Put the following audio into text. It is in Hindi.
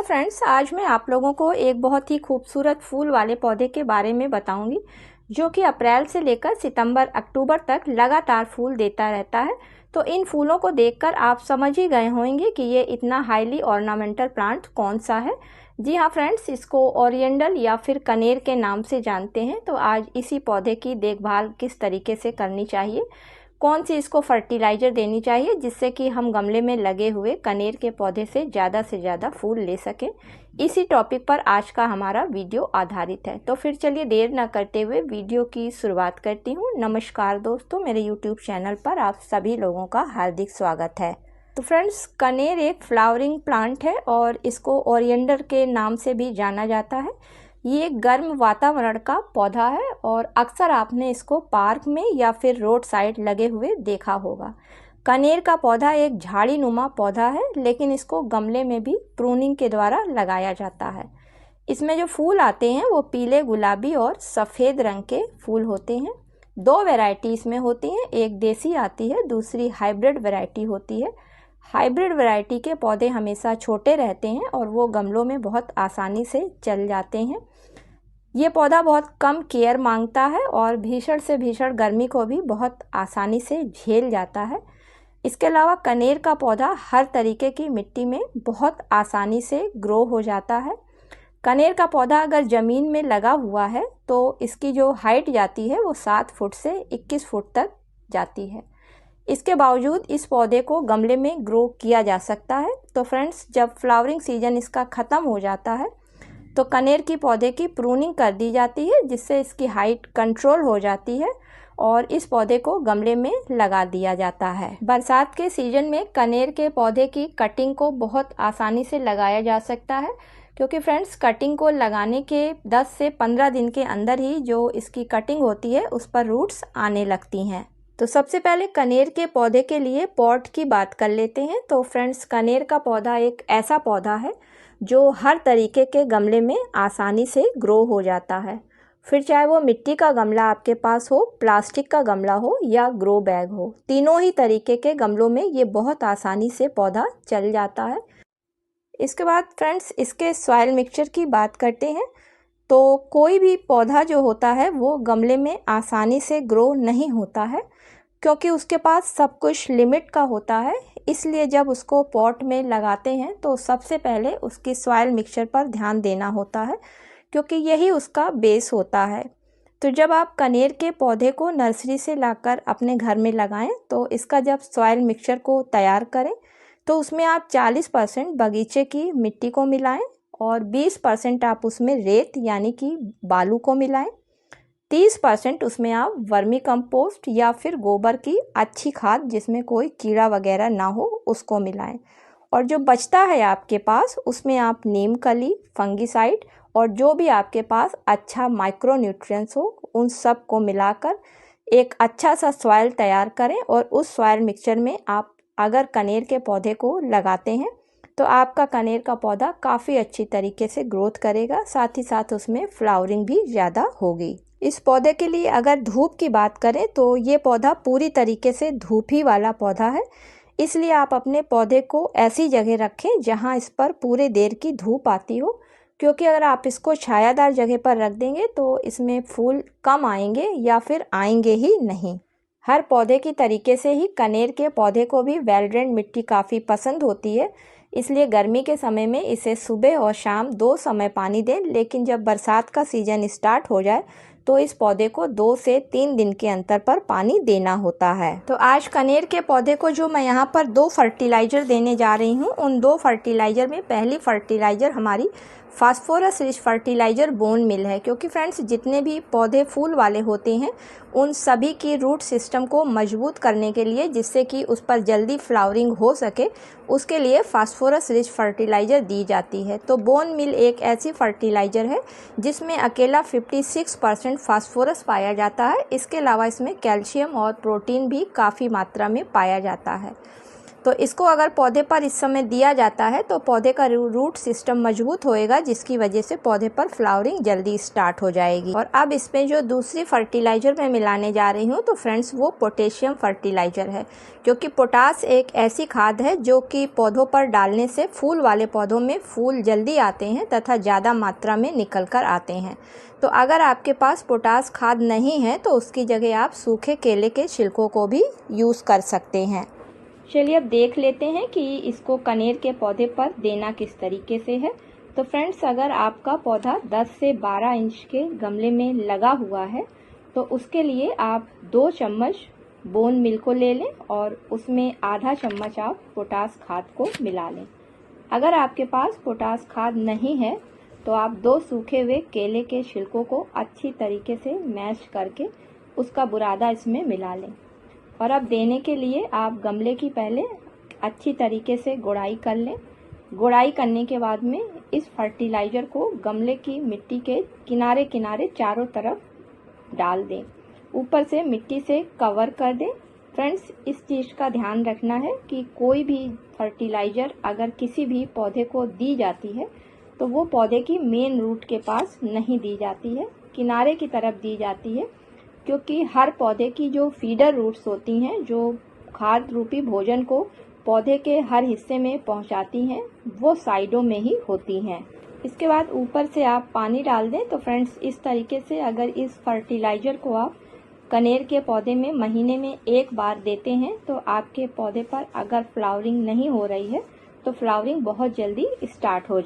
फ्रेंड्स, आज मैं आप लोगों को एक बहुत ही खूबसूरत फूल वाले पौधे के बारे में बताऊंगी जो कि अप्रैल से लेकर सितंबर अक्टूबर तक लगातार फूल देता रहता है। तो इन फूलों को देखकर आप समझ ही गए होंगे कि ये इतना हाईली ऑर्नामेंटल प्लांट कौन सा है। जी हाँ फ्रेंड्स, इसको ओरिएंटल या फिर कनेर के नाम से जानते हैं। तो आज इसी पौधे की देखभाल किस तरीके से करनी चाहिए, कौन सी इसको फर्टिलाइज़र देनी चाहिए जिससे कि हम गमले में लगे हुए कनेर के पौधे से ज़्यादा फूल ले सकें, इसी टॉपिक पर आज का हमारा वीडियो आधारित है। तो फिर चलिए देर ना करते हुए वीडियो की शुरुआत करती हूँ। नमस्कार दोस्तों, मेरे यूट्यूब चैनल पर आप सभी लोगों का हार्दिक स्वागत है। तो फ्रेंड्स, कनेर एक फ्लावरिंग प्लांट है और इसको ओरिएंडर के नाम से भी जाना जाता है। ये एक गर्म वातावरण का पौधा है और अक्सर आपने इसको पार्क में या फिर रोड साइड लगे हुए देखा होगा। कनेर का पौधा एक झाड़ी नुमा पौधा है, लेकिन इसको गमले में भी प्रूनिंग के द्वारा लगाया जाता है। इसमें जो फूल आते हैं वो पीले, गुलाबी और सफ़ेद रंग के फूल होते हैं। दो वैरायटी इसमें होती हैं, एक देसी आती है, दूसरी हाइब्रिड वैरायटी होती है। हाइब्रिड वैरायटी के पौधे हमेशा छोटे रहते हैं और वो गमलों में बहुत आसानी से चल जाते हैं। ये पौधा बहुत कम केयर मांगता है और भीषण से भीषण गर्मी को भी बहुत आसानी से झेल जाता है। इसके अलावा कनेर का पौधा हर तरीके की मिट्टी में बहुत आसानी से ग्रो हो जाता है। कनेर का पौधा अगर ज़मीन में लगा हुआ है तो इसकी जो हाइट जाती है वो 7 फुट से 21 फुट तक जाती है। इसके बावजूद इस पौधे को गमले में ग्रो किया जा सकता है। तो फ्रेंड्स, जब फ्लावरिंग सीजन इसका ख़त्म हो जाता है तो कनेर की पौधे की प्रूनिंग कर दी जाती है, जिससे इसकी हाइट कंट्रोल हो जाती है और इस पौधे को गमले में लगा दिया जाता है। बरसात के सीजन में कनेर के पौधे की कटिंग को बहुत आसानी से लगाया जा सकता है, क्योंकि फ्रेंड्स कटिंग को लगाने के 10 से 15 दिन के अंदर ही जो इसकी कटिंग होती है उस पर रूट्स आने लगती हैं। तो सबसे पहले कनेर के पौधे के लिए पॉट की बात कर लेते हैं। तो फ्रेंड्स, कनेर का पौधा एक ऐसा पौधा है जो हर तरीके के गमले में आसानी से ग्रो हो जाता है। फिर चाहे वो मिट्टी का गमला आपके पास हो, प्लास्टिक का गमला हो या ग्रो बैग हो, तीनों ही तरीके के गमलों में ये बहुत आसानी से पौधा चल जाता है। इसके बाद फ्रेंड्स, इसके सॉइल मिक्सचर की बात करते हैं। तो कोई भी पौधा जो होता है वो गमले में आसानी से ग्रो नहीं होता है, क्योंकि उसके पास सब कुछ लिमिट का होता है। इसलिए जब उसको पॉट में लगाते हैं तो सबसे पहले उसकी सॉइल मिक्सचर पर ध्यान देना होता है, क्योंकि यही उसका बेस होता है। तो जब आप कनेर के पौधे को नर्सरी से लाकर अपने घर में लगाएं तो इसका जब सॉइल मिक्सचर को तैयार करें तो उसमें आप 40% बगीचे की मिट्टी को मिलाएं और 20% आप उसमें रेत यानी कि बालू को मिलाएं। 30% उसमें आप वर्मी कंपोस्ट या फिर गोबर की अच्छी खाद जिसमें कोई कीड़ा वगैरह ना हो उसको मिलाएं। और जो बचता है आपके पास उसमें आप नीम कली, फंगीसाइड और जो भी आपके पास अच्छा माइक्रो न्यूट्रिएंट्स हो उन सब को मिलाकर एक अच्छा सा सॉइल तैयार करें। और उस सॉइल मिक्सचर में आप अगर कनेर के पौधे को लगाते हैं तो आपका कनेर का पौधा काफ़ी अच्छी तरीके से ग्रोथ करेगा, साथ ही साथ उसमें फ्लावरिंग भी ज़्यादा होगी। इस पौधे के लिए अगर धूप की बात करें तो ये पौधा पूरी तरीके से धूप ही वाला पौधा है। इसलिए आप अपने पौधे को ऐसी जगह रखें जहां इस पर पूरे देर की धूप आती हो, क्योंकि अगर आप इसको छायादार जगह पर रख देंगे तो इसमें फूल कम आएंगे या फिर आएंगे ही नहीं। हर पौधे की तरीके से ही कनेर के पौधे को भी वेल ड्रेन्ड मिट्टी काफ़ी पसंद होती है। इसलिए गर्मी के समय में इसे सुबह और शाम 2 समय पानी दें, लेकिन जब बरसात का सीजन स्टार्ट हो जाए तो इस पौधे को 2 से 3 दिन के अंतर पर पानी देना होता है। तो आज कनेर के पौधे को जो मैं यहाँ पर 2 फर्टिलाइज़र देने जा रही हूँ, उन 2 फर्टिलाइज़र में पहली फर्टिलाइज़र हमारी phosphorus rich fertiliser bone meal है, क्योंकि फ्रेंड्स जितने भी पौधे फूल वाले होते हैं उन सभी की रूट सिस्टम को मजबूत करने के लिए, जिससे कि उस पर जल्दी फ्लावरिंग हो सके, उसके लिए फास्फोरस रिच फर्टिलाइज़र दी जाती है। तो बोन मिल एक ऐसी फर्टिलाइज़र है जिसमें अकेला 56% फास्फोरस पाया जाता है। इसके अलावा इसमें कैल्शियम और प्रोटीन भी काफ़ी मात्रा में पाया जाता है। तो इसको अगर पौधे पर इस समय दिया जाता है तो पौधे का रूट सिस्टम मजबूत होएगा, जिसकी वजह से पौधे पर फ्लावरिंग जल्दी स्टार्ट हो जाएगी। और अब इसमें जो दूसरी फर्टिलाइज़र मैं मिलाने जा रही हूँ तो फ्रेंड्स वो पोटेशियम फर्टिलाइज़र है, क्योंकि पोटास एक ऐसी खाद है जो कि पौधों पर डालने से फूल वाले पौधों में फूल जल्दी आते हैं तथा ज़्यादा मात्रा में निकल कर आते हैं। तो अगर आपके पास पोटास खाद नहीं है तो उसकी जगह आप सूखे केले के छिलकों को भी यूज़ कर सकते हैं। चलिए अब देख लेते हैं कि इसको कनेर के पौधे पर देना किस तरीके से है। तो फ्रेंड्स, अगर आपका पौधा 10 से 12 इंच के गमले में लगा हुआ है तो उसके लिए आप 2 चम्मच बोन मिल्क को ले लें और उसमें आधा चम्मच आप पोटास खाद को मिला लें। अगर आपके पास पोटास खाद नहीं है तो आप 2 सूखे हुए केले के छिलकों को अच्छी तरीके से मैश करके उसका बुरादा इसमें मिला लें। और अब देने के लिए आप गमले की पहले अच्छी तरीके से गुड़ाई कर लें। गुड़ाई करने के बाद में इस फर्टिलाइज़र को गमले की मिट्टी के किनारे किनारे चारों तरफ डाल दें, ऊपर से मिट्टी से कवर कर दें। फ्रेंड्स, इस चीज़ का ध्यान रखना है कि कोई भी फर्टिलाइज़र अगर किसी भी पौधे को दी जाती है तो वो पौधे की मेन रूट के पास नहीं दी जाती है, किनारे की तरफ दी जाती है, क्योंकि हर पौधे की जो फीडर रूट्स होती हैं, जो खाद रूपी भोजन को पौधे के हर हिस्से में पहुंचाती हैं, वो साइडों में ही होती हैं। इसके बाद ऊपर से आप पानी डाल दें। तो फ्रेंड्स, इस तरीके से अगर इस फर्टिलाइज़र को आप कनेर के पौधे में महीने में 1 बार देते हैं तो आपके पौधे पर अगर फ्लावरिंग नहीं हो रही है तो फ्लावरिंग बहुत जल्दी स्टार्ट हो जाए।